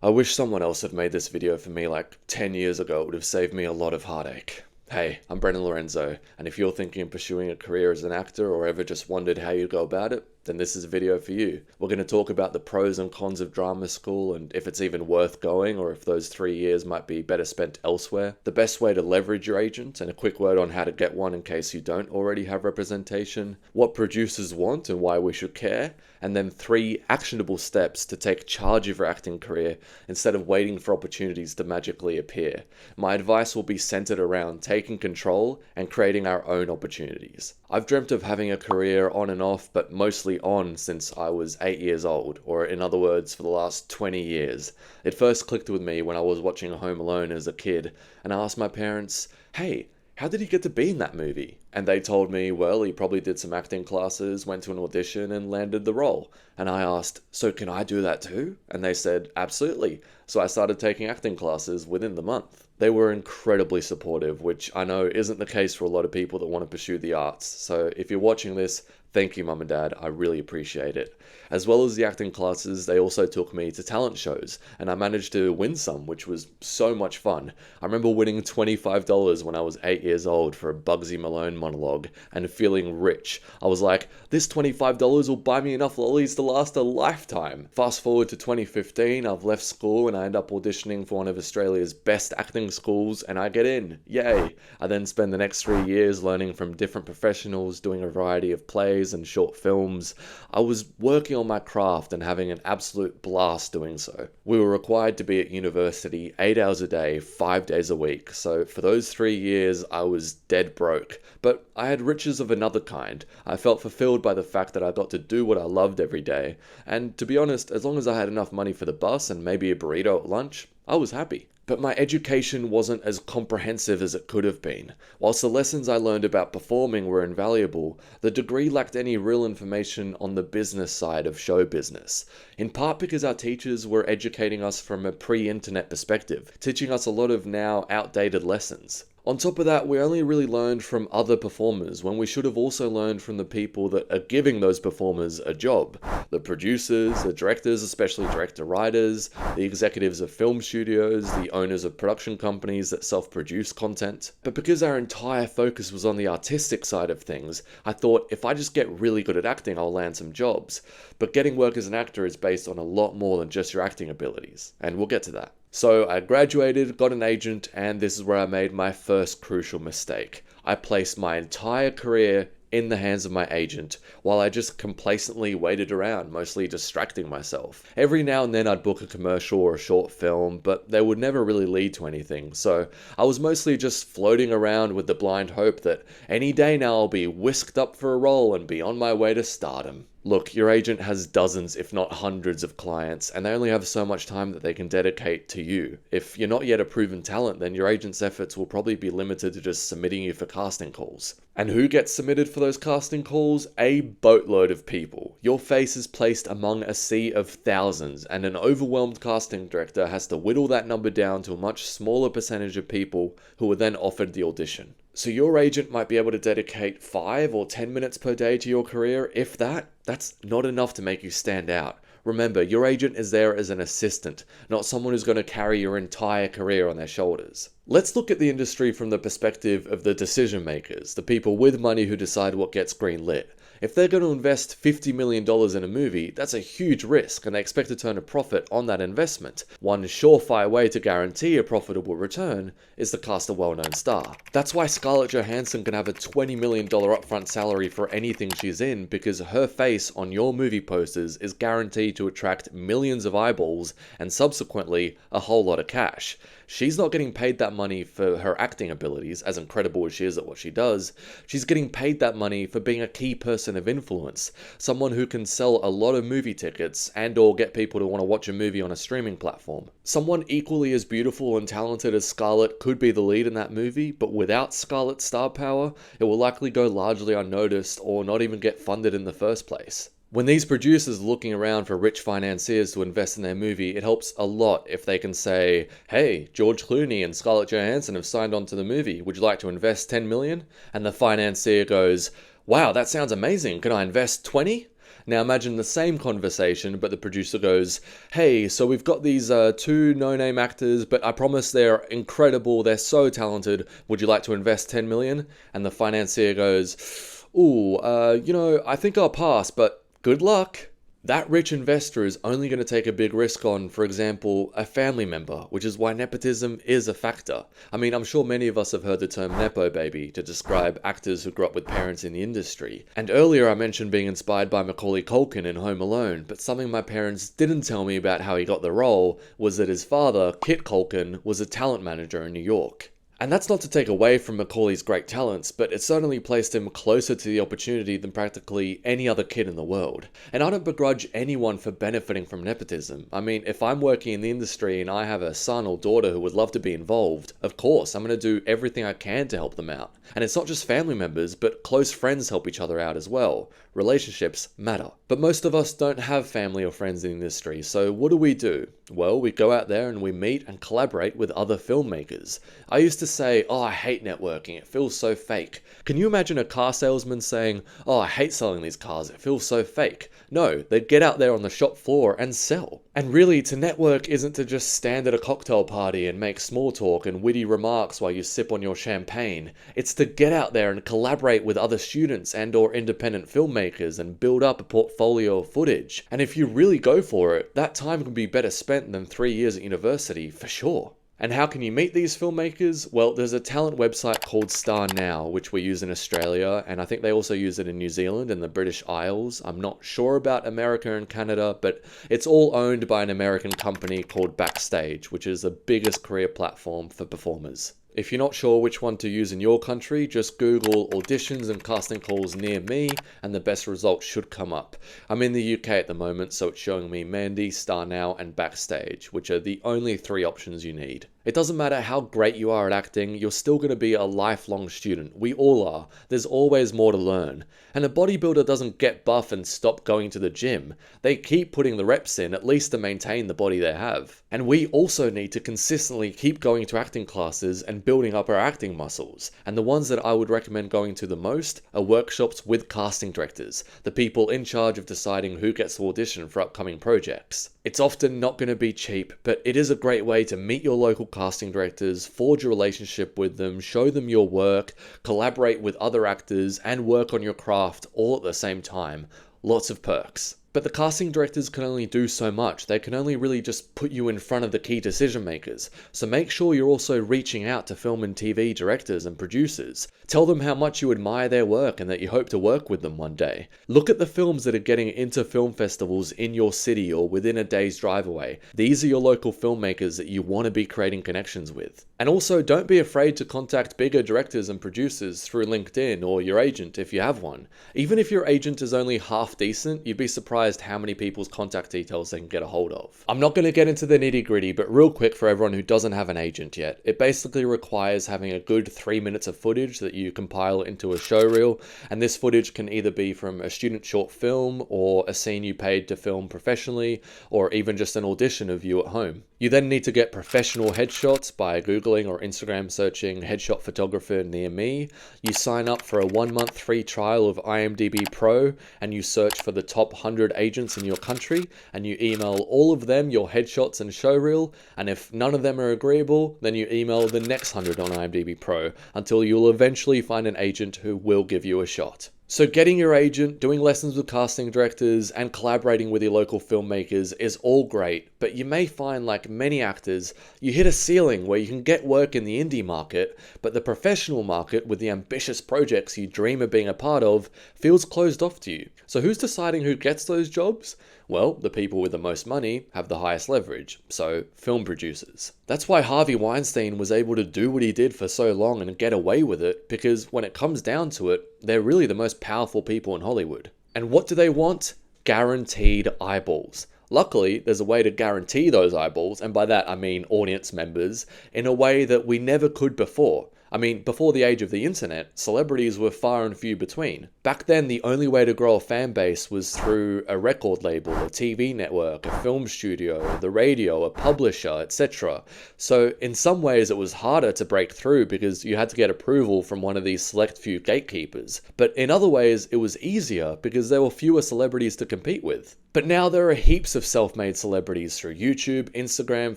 I wish someone else had made this video for me like 10 years ago. It would have saved me a lot of heartache. Hey, I'm Brendan Lorenzo, and if you're thinking of pursuing a career as an actor or ever just wondered how you go about it, then this is a video for you. We're going to talk about the pros and cons of drama school and if it's even worth going or if those 3 years might be better spent elsewhere, the best way to leverage your agent, and a quick word on how to get one in case you don't already have representation, what producers want and why we should care, and then 3 actionable steps to take charge of your acting career instead of waiting for opportunities to magically appear. My advice will be centered around taking control and creating our own opportunities. I've dreamt of having a career on and off, but mostly on since I was 8 years old, or in other words, for the last 20 years. It first clicked with me when I was watching Home Alone as a kid, and I asked my parents, hey, how did he get to be in that movie? And they told me, well, he probably did some acting classes, went to an audition, and landed the role. And I asked, so can I do that too? And they said, absolutely. So I started taking acting classes within the month. They were incredibly supportive, which I know isn't the case for a lot of people that want to pursue the arts. So if you're watching this, thank you, Mum and Dad. I really appreciate it. As well as the acting classes, they also took me to talent shows, and I managed to win some, which was so much fun. I remember winning $25 when I was 8 years old for a Bugsy Malone monologue, and feeling rich. I was like, this $25 will buy me enough lollies to last a lifetime. Fast forward to 2015, I've left school and I end up auditioning for one of Australia's best acting schools, and I get in. Yay! I then spend the next 3 years learning from different professionals, doing a variety of plays and short films. I was working on my craft and having an absolute blast doing so. We were required to be at university 8 hours a day, 5 days a week, so for those 3 years I was dead broke. But I had riches of another kind. I felt fulfilled by the fact that I got to do what I loved every day, and to be honest, as long as I had enough money for the bus and maybe a burrito at lunch, I was happy. But my education wasn't as comprehensive as it could have been. Whilst the lessons I learned about performing were invaluable, the degree lacked any real information on the business side of show business. In part because our teachers were educating us from a pre-internet perspective, teaching us a lot of now outdated lessons. On top of that, we only really learned from other performers when we should have also learned from the people that are giving those performers a job. The producers, the directors, especially director-writers, the executives of film studios, the owners of production companies that self-produce content. But because our entire focus was on the artistic side of things, I thought if I just get really good at acting, I'll land some jobs. But getting work as an actor is based on a lot more than just your acting abilities, and we'll get to that. So I graduated, got an agent, and this is where I made my first crucial mistake. I placed my entire career in the hands of my agent, while I just complacently waited around, mostly distracting myself. Every now and then I'd book a commercial or a short film, but they would never really lead to anything, so I was mostly just floating around with the blind hope that any day now I'll be whisked up for a role and be on my way to stardom. Look, your agent has dozens, if not hundreds of clients, and they only have so much time that they can dedicate to you. If you're not yet a proven talent, then your agent's efforts will probably be limited to just submitting you for casting calls. And who gets submitted for those casting calls? A boatload of people. Your face is placed among a sea of thousands, and an overwhelmed casting director has to whittle that number down to a much smaller percentage of people who are then offered the audition. So your agent might be able to dedicate 5 or 10 minutes per day to your career, if that. That's not enough to make you stand out. Remember, your agent is there as an assistant, not someone who's going to carry your entire career on their shoulders. Let's look at the industry from the perspective of the decision makers, the people with money who decide what gets greenlit. If they're going to invest $50 million in a movie, that's a huge risk, and they expect to turn a profit on that investment. One surefire way to guarantee a profitable return is to cast a well-known star. That's why Scarlett Johansson can have a $20 million upfront salary for anything she's in, because her face on your movie posters is guaranteed to attract millions of eyeballs and subsequently a whole lot of cash. She's not getting paid that money for her acting abilities, as incredible as she is at what she does. She's getting paid that money for being a key person of influence, someone who can sell a lot of movie tickets and or get people to want to watch a movie on a streaming platform. Someone equally as beautiful and talented as Scarlett could be the lead in that movie, but without Scarlett's star power, it will likely go largely unnoticed or not even get funded in the first place. When these producers are looking around for rich financiers to invest in their movie, it helps a lot if they can say, hey, George Clooney and Scarlett Johansson have signed on to the movie. Would you like to invest 10 million? And the financier goes, wow, that sounds amazing. Can I invest 20? Now imagine the same conversation, but the producer goes, hey, so we've got these two no-name actors, but I promise they're incredible, they're so talented, would you like to invest 10 million? And the financier goes, ooh, I think I'll pass, but good luck. That rich investor is only going to take a big risk on, for example, a family member, which is why nepotism is a factor. I mean, I'm sure many of us have heard the term nepo baby to describe actors who grew up with parents in the industry. And earlier I mentioned being inspired by Macaulay Culkin in Home Alone, but something my parents didn't tell me about how he got the role was that his father, Kit Culkin, was a talent manager in New York. And that's not to take away from Macaulay's great talents, but it certainly placed him closer to the opportunity than practically any other kid in the world. And I don't begrudge anyone for benefiting from nepotism. I mean, if I'm working in the industry and I have a son or daughter who would love to be involved, of course, I'm going to do everything I can to help them out. And it's not just family members, but close friends help each other out as well. Relationships matter. But most of us don't have family or friends in the industry, so what do? Well, we go out there and we meet and collaborate with other filmmakers. I used to say, oh, I hate networking, it feels so fake. Can you imagine a car salesman saying, oh, I hate selling these cars, it feels so fake? No, they'd get out there on the shop floor and sell. And really, to network isn't to just stand at a cocktail party and make small talk and witty remarks while you sip on your champagne. It's to get out there and collaborate with other students and or independent filmmakers and build up a portfolio of footage. And if you really go for it, that time can be better spent than 3 years at university, for sure. And how can you meet these filmmakers? Well, there's a talent website called Star Now, which we use in Australia, and I think they also use it in New Zealand and the British Isles. I'm not sure about America and Canada, but it's all owned by an American company called Backstage, which is the biggest career platform for performers. If you're not sure which one to use in your country, just Google auditions and casting calls near me and the best results should come up. I'm in the UK at the moment, so it's showing me Mandy, Star Now and Backstage, which are the only 3 options you need. It doesn't matter how great you are at acting, you're still going to be a lifelong student. We all are. There's always more to learn. And a bodybuilder doesn't get buff and stop going to the gym. They keep putting the reps in, at least to maintain the body they have. And we also need to consistently keep going to acting classes and building up our acting muscles. And the ones that I would recommend going to the most are workshops with casting directors, the people in charge of deciding who gets to audition for upcoming projects. It's often not going to be cheap, but it is a great way to meet your local casting directors, forge a relationship with them, show them your work, collaborate with other actors, and work on your craft all at the same time. Lots of perks. But the casting directors can only do so much. They can only really just put you in front of the key decision makers. So make sure you're also reaching out to film and TV directors and producers. Tell them how much you admire their work and that you hope to work with them one day. Look at the films that are getting into film festivals in your city or within a day's drive away. These are your local filmmakers that you want to be creating connections with. And also, don't be afraid to contact bigger directors and producers through LinkedIn or your agent if you have one. Even if your agent is only half decent, you'd be surprised how many people's contact details they can get a hold of. I'm not going to get into the nitty gritty, but real quick for everyone who doesn't have an agent yet, it basically requires having a good 3 minutes of footage that you compile into a showreel, and this footage can either be from a student short film or a scene you paid to film professionally, or even just an audition of you at home. You then need to get professional headshots by Googling or Instagram searching headshot photographer near me. You sign up for a 1-month free trial of IMDb Pro and you search for the top 100 agents in your country and you email all of them your headshots and showreel, and if none of them are agreeable, then you email the next 100 on IMDb Pro until you'll eventually find an agent who will give you a shot. So getting your agent, doing lessons with casting directors, and collaborating with your local filmmakers is all great, but you may find, like many actors, you hit a ceiling where you can get work in the indie market, but the professional market with the ambitious projects you dream of being a part of feels closed off to you. So who's deciding who gets those jobs? Well, the people with the most money have the highest leverage, so film producers. That's why Harvey Weinstein was able to do what he did for so long and get away with it, because when it comes down to it, they're really the most powerful people in Hollywood. And what do they want? Guaranteed eyeballs. Luckily, there's a way to guarantee those eyeballs, and by that I mean audience members, in a way that we never could before. I mean, before the age of the internet, celebrities were far and few between. Back then, the only way to grow a fan base was through a record label, a TV network, a film studio, the radio, a publisher, etc. So in some ways it was harder to break through because you had to get approval from one of these select few gatekeepers. But in other ways it was easier because there were fewer celebrities to compete with. But now there are heaps of self-made celebrities through YouTube, Instagram,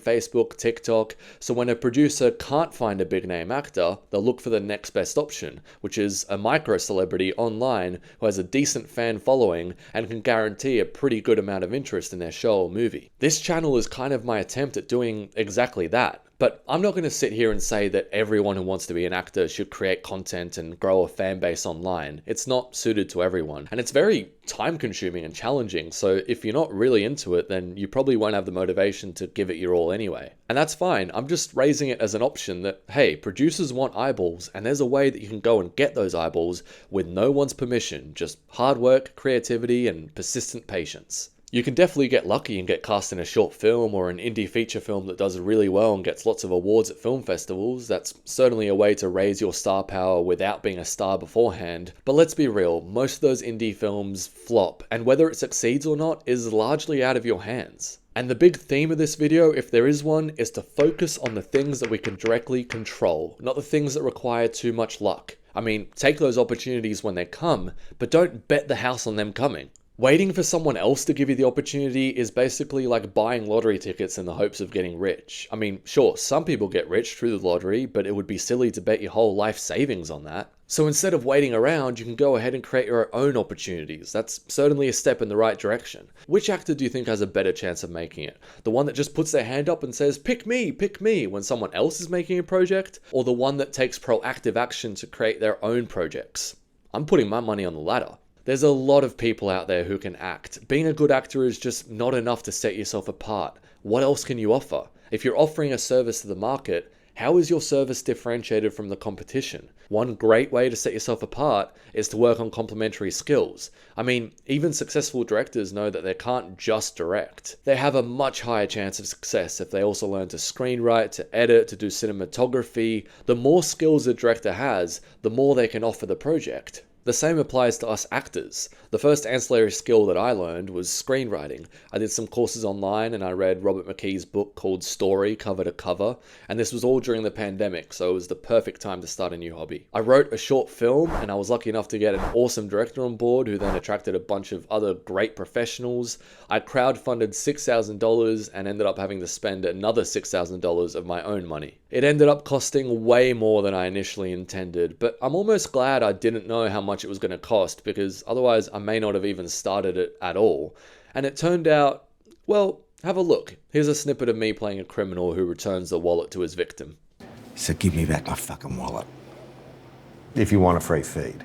Facebook, TikTok, so when a producer can't find a big name actor, they'll look for the next best option, which is a micro-celebrity online who has a decent fan following and can guarantee a pretty good amount of interest in their show or movie. This channel is kind of my attempt at doing exactly that. But I'm not going to sit here and say that everyone who wants to be an actor should create content and grow a fan base online. It's not suited to everyone, and it's very time consuming and challenging, so if you're not really into it, then you probably won't have the motivation to give it your all anyway. And that's fine, I'm just raising it as an option that, hey, producers want eyeballs, and there's a way that you can go and get those eyeballs with no one's permission, just hard work, creativity, and persistent patience. You can definitely get lucky and get cast in a short film or an indie feature film that does really well and gets lots of awards at film festivals. That's certainly a way to raise your star power without being a star beforehand. But let's be real, most of those indie films flop, and whether it succeeds or not is largely out of your hands. And the big theme of this video, if there is one, is to focus on the things that we can directly control, not the things that require too much luck. I mean, take those opportunities when they come, but don't bet the house on them coming. Waiting for someone else to give you the opportunity is basically like buying lottery tickets in the hopes of getting rich. I mean, sure, some people get rich through the lottery, but it would be silly to bet your whole life savings on that. So instead of waiting around, you can go ahead and create your own opportunities. That's certainly a step in the right direction. Which actor do you think has a better chance of making it? The one that just puts their hand up and says, pick me, when someone else is making a project? Or the one that takes proactive action to create their own projects? I'm putting my money on the latter. There's a lot of people out there who can act. Being a good actor is just not enough to set yourself apart. What else can you offer? If you're offering a service to the market, how is your service differentiated from the competition? One great way to set yourself apart is to work on complementary skills. I mean, even successful directors know that they can't just direct. They have a much higher chance of success if they also learn to screenwrite, to edit, to do cinematography. The more skills a director has, the more they can offer the project. The same applies to us actors. The first ancillary skill that I learned was screenwriting. I did some courses online and I read Robert McKee's book called Story, cover to cover, and this was all during the pandemic, so it was the perfect time to start a new hobby. I wrote a short film and I was lucky enough to get an awesome director on board who then attracted a bunch of other great professionals. I crowdfunded $6,000 and ended up having to spend another $6,000 of my own money. It ended up costing way more than I initially intended, but I'm almost glad I didn't know how much it was going to cost, because otherwise I may not have even started it at all. And it turned out, well, have a look. Here's a snippet of me playing a criminal who returns the wallet to his victim. So give me back my fucking wallet. If you want a freight feed.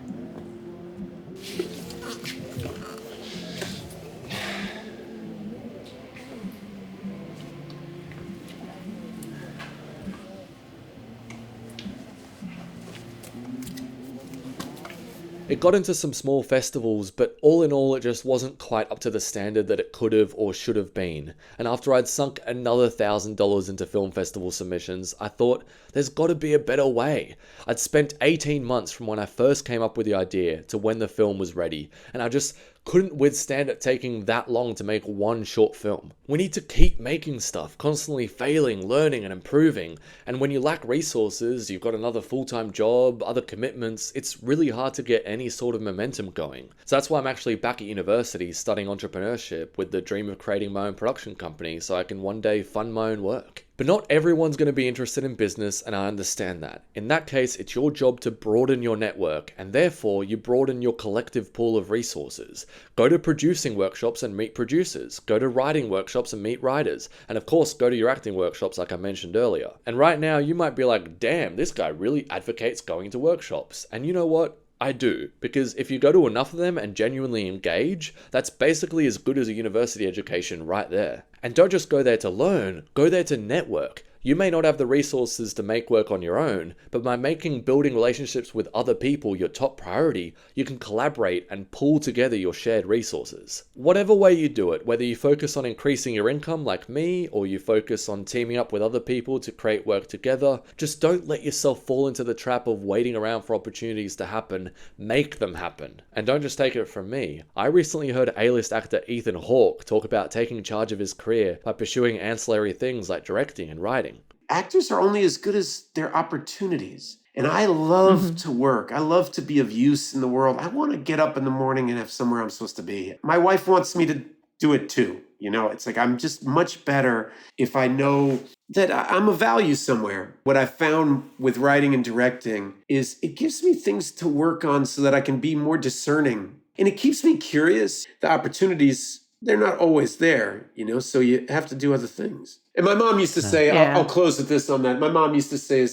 It got into some small festivals, but all in all it just wasn't quite up to the standard that it could have or should have been. And after I'd sunk another $1,000 into film festival submissions, I thought, there's got to be a better way. I'd spent 18 months from when I first came up with the idea to when the film was ready, and I just couldn't withstand it taking that long to make one short film. We need to keep making stuff, constantly failing, learning and improving. And when you lack resources, you've got another full-time job, other commitments, it's really hard to get any sort of momentum going. So that's why I'm actually back at university studying entrepreneurship with the dream of creating my own production company so I can one day fund my own work. But not everyone's going to be interested in business, and I understand that. In that case, it's your job to broaden your network, and therefore you broaden your collective pool of resources. Go to producing workshops and meet producers. Go to writing workshops and meet writers. And of course, go to your acting workshops like I mentioned earlier. And right now, you might be like, damn, this guy really advocates going to workshops. And you know what? I do, because if you go to enough of them and genuinely engage, that's basically as good as a university education right there. And don't just go there to learn, go there to network. You may not have the resources to make work on your own, but by making building relationships with other people your top priority, you can collaborate and pool together your shared resources. Whatever way you do it, whether you focus on increasing your income like me, or you focus on teaming up with other people to create work together, just don't let yourself fall into the trap of waiting around for opportunities to happen. Make them happen. And don't just take it from me. I recently heard A-list actor Ethan Hawke talk about taking charge of his career by pursuing ancillary things like directing and writing. Actors are only as good as their opportunities. And I love to work. I love to be of use in the world. I want to get up in the morning and have somewhere I'm supposed to be. My wife wants me to do it too. You know, it's like I'm just much better if I know that I'm of value somewhere. What I found with writing and directing is it gives me things to work on so that I can be more discerning. And it keeps me curious. The opportunities, they're not always there, you know, so you have to do other things. And my mom used to say, I'll close with this on that. My mom used to say,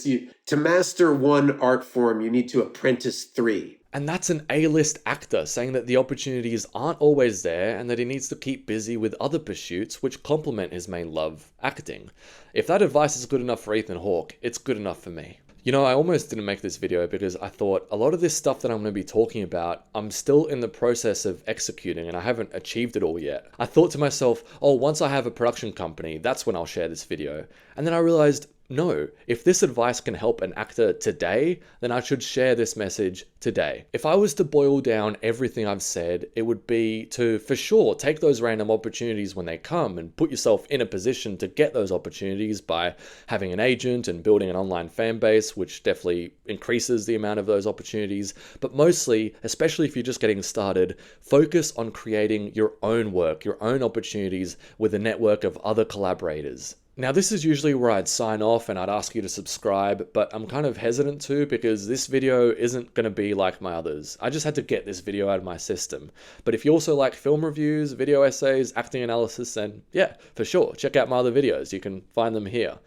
to master one art form, you need to apprentice 3. And that's an A-list actor saying that the opportunities aren't always there and that he needs to keep busy with other pursuits which complement his main love, acting. If that advice is good enough for Ethan Hawke, it's good enough for me. You know, I almost didn't make this video because I thought a lot of this stuff that I'm going to be talking about, I'm still in the process of executing and I haven't achieved it all yet. I thought to myself, oh, once I have a production company, that's when I'll share this video. And then I realized, no, if this advice can help an actor today, then I should share this message today. If I was to boil down everything I've said, it would be to, for sure, take those random opportunities when they come and put yourself in a position to get those opportunities by having an agent and building an online fan base, which definitely increases the amount of those opportunities. But mostly, especially if you're just getting started, focus on creating your own work, your own opportunities with a network of other collaborators. Now, this is usually where I'd sign off and I'd ask you to subscribe, but I'm kind of hesitant to because this video isn't going to be like my others. I just had to get this video out of my system. But if you also like film reviews, video essays, acting analysis, then yeah, for sure, check out my other videos. You can find them here.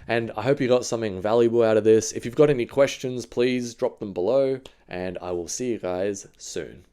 And I hope you got something valuable out of this. If you've got any questions, please drop them below, and I will see you guys soon.